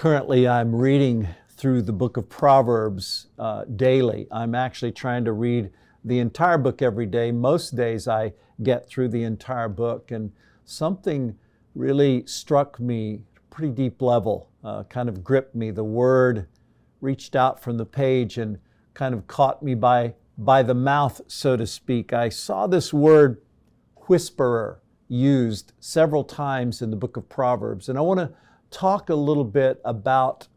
Currently, I'm reading through the book of Proverbs daily. I'm actually trying to read the entire book every day. Most days I get through the entire book, and something really struck me at a pretty deep level, kind of gripped me. The word reached out from the page and kind of caught me by the mouth, so to speak. I saw this word whisperer used several times in the book of Proverbs, and I want to talk a little bit about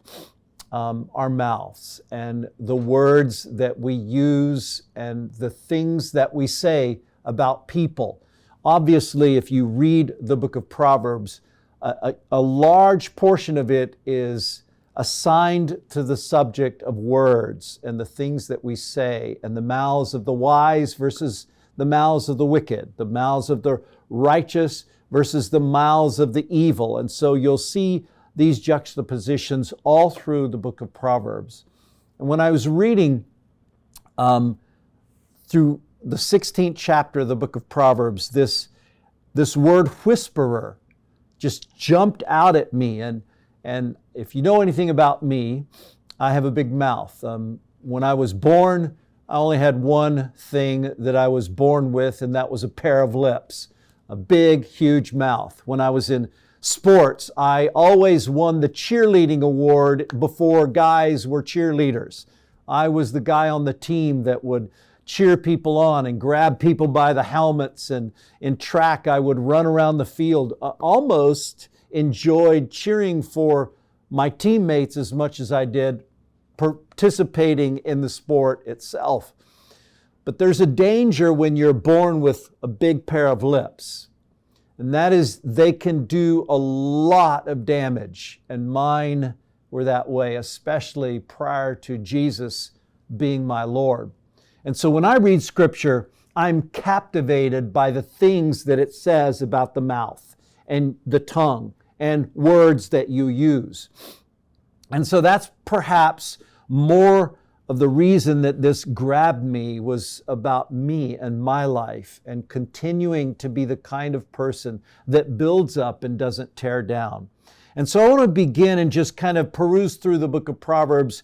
our mouths and the words that we use and the things that we say about people. Obviously, if you read the book of Proverbs, a large portion of it is assigned to the subject of words and the things that we say, and the mouths of the wise versus the mouths of the wicked, the mouths of the righteous versus the mouths of the evil. And so you'll see these juxtapositions all through the book of Proverbs. And when I was reading through the 16th chapter of the book of Proverbs, this word whisperer just jumped out at me. And if you know anything about me, I have a big mouth. When I was born, I only had one thing that I was born with, and that was a pair of lips, a big, huge mouth. When I was in sports, I always won the cheerleading award before guys were cheerleaders. I was the guy on the team that would cheer people on and grab people by the helmets, and in track I would run around the field. Almost enjoyed cheering for my teammates as much as I did participating in the sport itself. But there's a danger when you're born with a big pair of lips, and that is they can do a lot of damage, and mine were that way, especially prior to Jesus being my Lord. And so when I read Scripture, I'm captivated by the things that it says about the mouth and the tongue and words that you use. And so that's perhaps more of the reason that this grabbed me, was about me and my life and continuing to be the kind of person that builds up and doesn't tear down. And so I want to begin and just kind of peruse through the book of Proverbs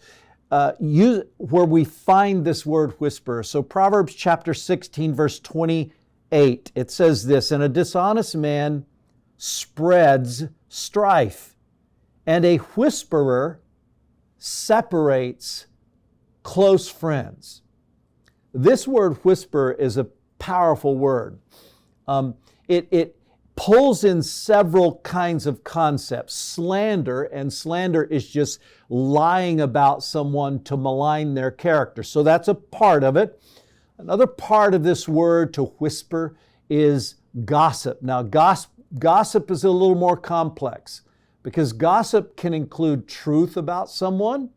where we find this word whisper. So Proverbs chapter 16, verse 28, it says this: "And a dishonest man spreads strife, and a whisperer separates close friends." This word whisper is a powerful word. It pulls in several kinds of concepts. Slander, and slander is just lying about someone to malign their character. So that's a part of it. Another part of this word, to whisper, is gossip. Now, gossip is a little more complex, because gossip can include truth about someone.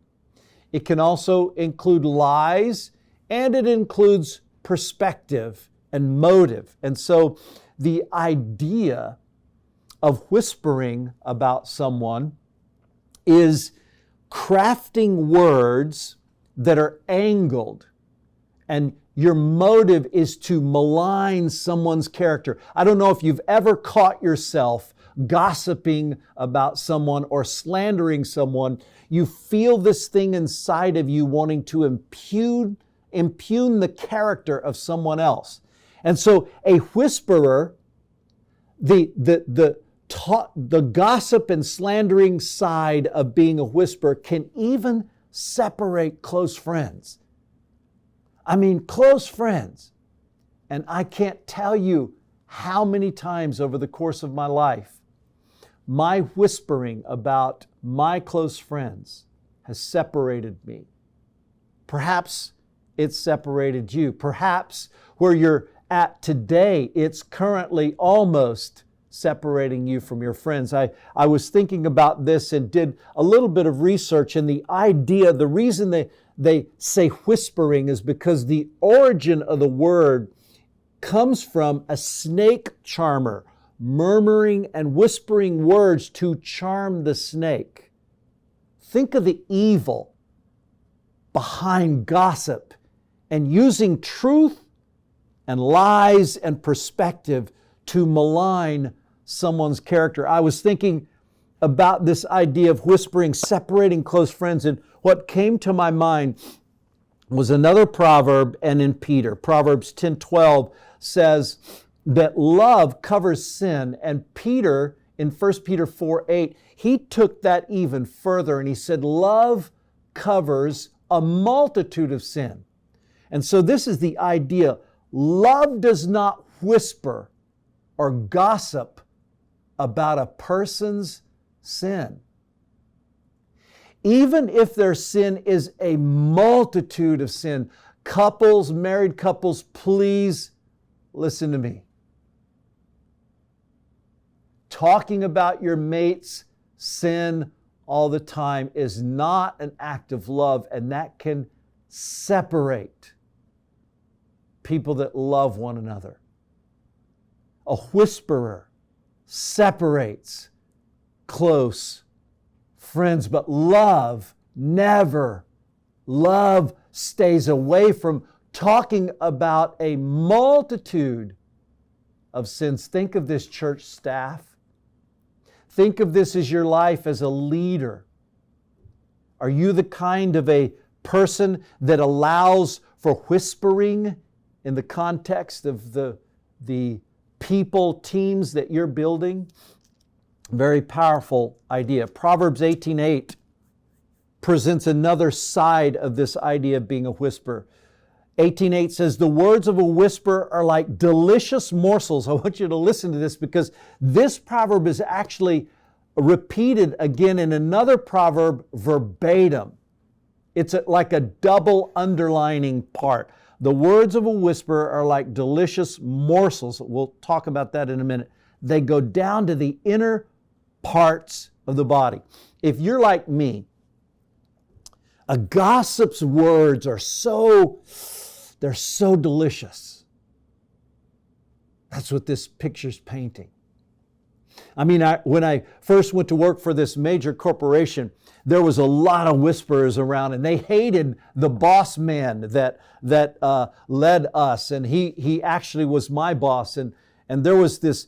It can also include lies, and it includes perspective and motive. And so the idea of whispering about someone is crafting words that are angled, and your motive is to malign someone's character. I don't know if you've ever caught yourself gossiping about someone or slandering someone. You feel this thing inside of you wanting to impugn the character of someone else. And so a whisperer, the gossip and slandering side of being a whisperer, can even separate close friends. I mean, close friends. And I can't tell you how many times over the course of my life, my whispering about my close friends has separated me. Perhaps it's separated you. Perhaps where you're at today, it's currently almost separating you from your friends. I was thinking about this and did a little bit of research, and the reason they say whispering is because the origin of the word comes from a snake charmer murmuring and whispering words to charm the snake. Think of the evil behind gossip and using truth and lies and perspective to malign someone's character. I was thinking about this idea of whispering, separating close friends, and what came to my mind was another proverb, and in Peter. Proverbs 10:12 says that love covers sin, and Peter, in 1 Peter 4:8, he took that even further, and he said love covers a multitude of sin. And so this is the idea. Love does not whisper or gossip about a person's sin. Even if their sin is a multitude of sin, couples, married couples, please listen to me. Talking about your mate's sin all the time is not an act of love, and that can separate people that love one another. A whisperer separates close friends, but love never. Love stays away from talking about a multitude of sins. Think of this, church staff. Think of this as your life as a leader. Are you the kind of a person that allows for whispering in the context of the people, teams that you're building? Very powerful idea. Proverbs 18:8 presents another side of this idea of being a whisperer. 18:8 says, the words of a whisper are like delicious morsels. I want you to listen to this because this proverb is actually repeated again in another proverb verbatim. It's like a double underlining part. The words of a whisperer are like delicious morsels. We'll talk about that in a minute. They go down to the inner parts of the body. If you're like me, a gossip's words are they're so delicious. That's what this picture's painting. I mean, when I first went to work for this major corporation, there was a lot of whisperers around, and they hated the boss man that led us, and he actually was my boss, and there was this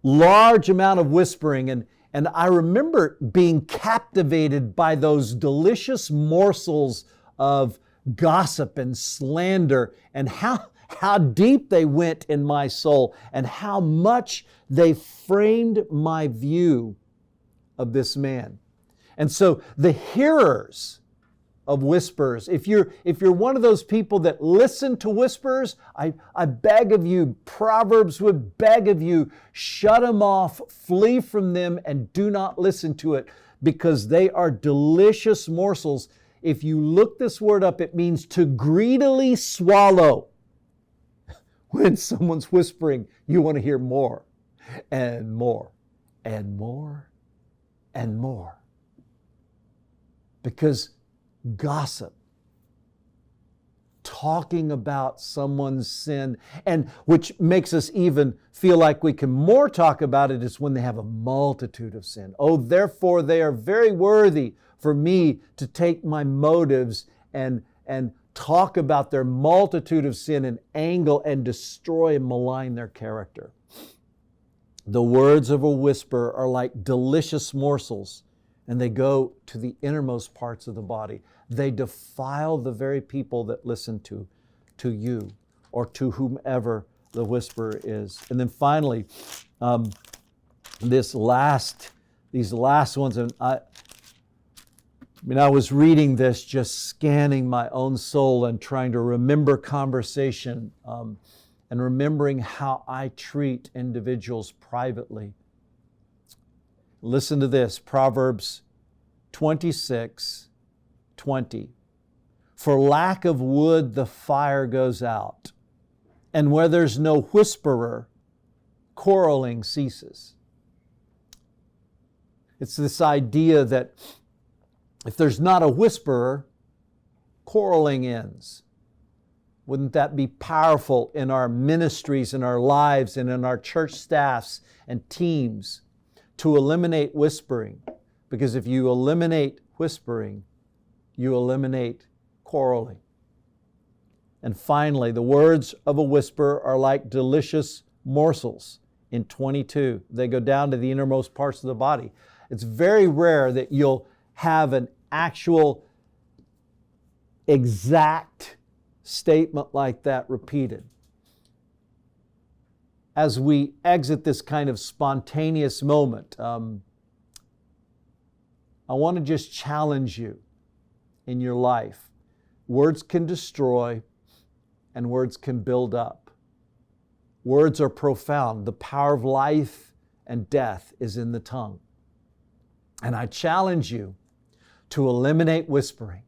large amount of whispering, and I remember being captivated by those delicious morsels of gossip and slander, and how deep they went in my soul, and how much they framed my view of this man. And so the hearers of whispers, if you're one of those people that listen to whispers, I beg of you, Proverbs would beg of you, shut them off, flee from them, and do not listen to it, because they are delicious morsels. If you look this word up, it means to greedily swallow. When someone's whispering, you want to hear more and more and more and more. Because gossip, talking about someone's sin, and which makes us even feel like we can more talk about it, is when they have a multitude of sin. Oh, therefore they are very worthy for me to take my motives and talk about their multitude of sin and angle and destroy and malign their character. The words of a whisper are like delicious morsels, and they go to the innermost parts of the body. They defile the very people that listen to you or to whomever the whisperer is. And then finally, these last ones, and I was reading this, just scanning my own soul and trying to remember conversation and remembering how I treat individuals privately. Listen to this, Proverbs 26:20. For lack of wood, the fire goes out, and where there's no whisperer, quarreling ceases. It's this idea that if there's not a whisperer, quarreling ends. Wouldn't that be powerful in our ministries, in our lives, and in our church staffs and teams to eliminate whispering? Because if you eliminate whispering, you eliminate quarreling. And finally, the words of a whisperer are like delicious morsels. In 22, they go down to the innermost parts of the body. It's very rare that you'll have an actual exact statement like that repeated. As we exit this kind of spontaneous moment, I want to just challenge you in your life. Words can destroy and words can build up. Words are profound. The power of life and death is in the tongue. And I challenge you to eliminate whispering.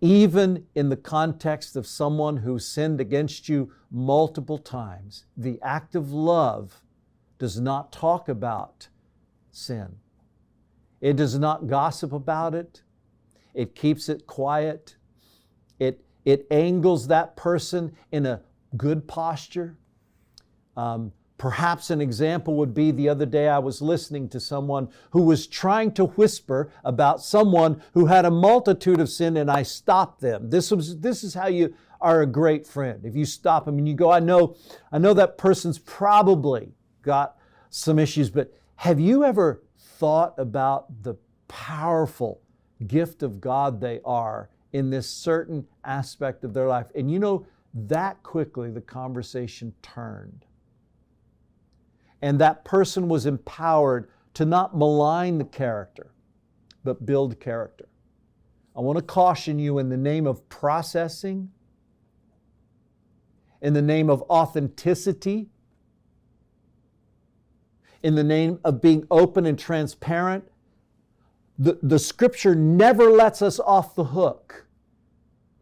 Even in the context of someone who sinned against you multiple times, the act of love does not talk about sin. It does not gossip about it. It keeps it quiet. It angles that person in a good posture. Perhaps an example would be the other day I was listening to someone who was trying to whisper about someone who had a multitude of sin, and I stopped them. This is how you are a great friend. If you stop them and you go, I know that person's probably got some issues, but have you ever thought about the powerful gift of God they are in this certain aspect of their life? And you know, that quickly the conversation turned. And that person was empowered to not malign the character, but build character. I want to caution you in the name of processing, in the name of authenticity, in the name of being open and transparent. The Scripture never lets us off the hook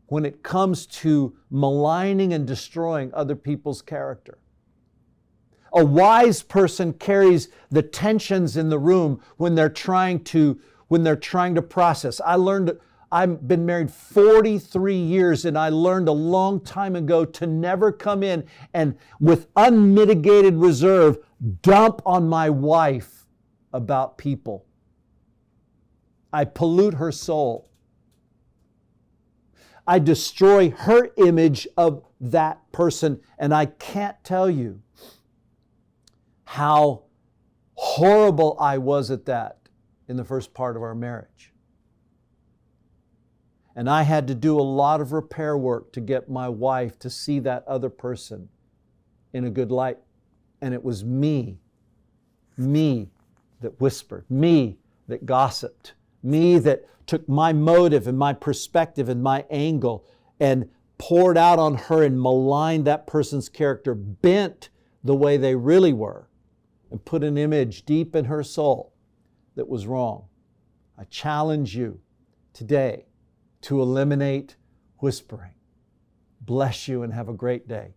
when it comes to maligning and destroying other people's character. A wise person carries the tensions in the room when they're trying to process. I've been married 43 years, and I learned a long time ago to never come in and with unmitigated reserve dump on my wife about people. I pollute her soul. I destroy her image of that person, and I can't tell you how horrible I was at that in the first part of our marriage. And I had to do a lot of repair work to get my wife to see that other person in a good light. And it was me that whispered, me that gossiped, me that took my motive and my perspective and my angle and poured out on her and maligned that person's character, bent the way they really were, and put an image deep in her soul that was wrong. I challenge you today to eliminate whispering. Bless you and have a great day.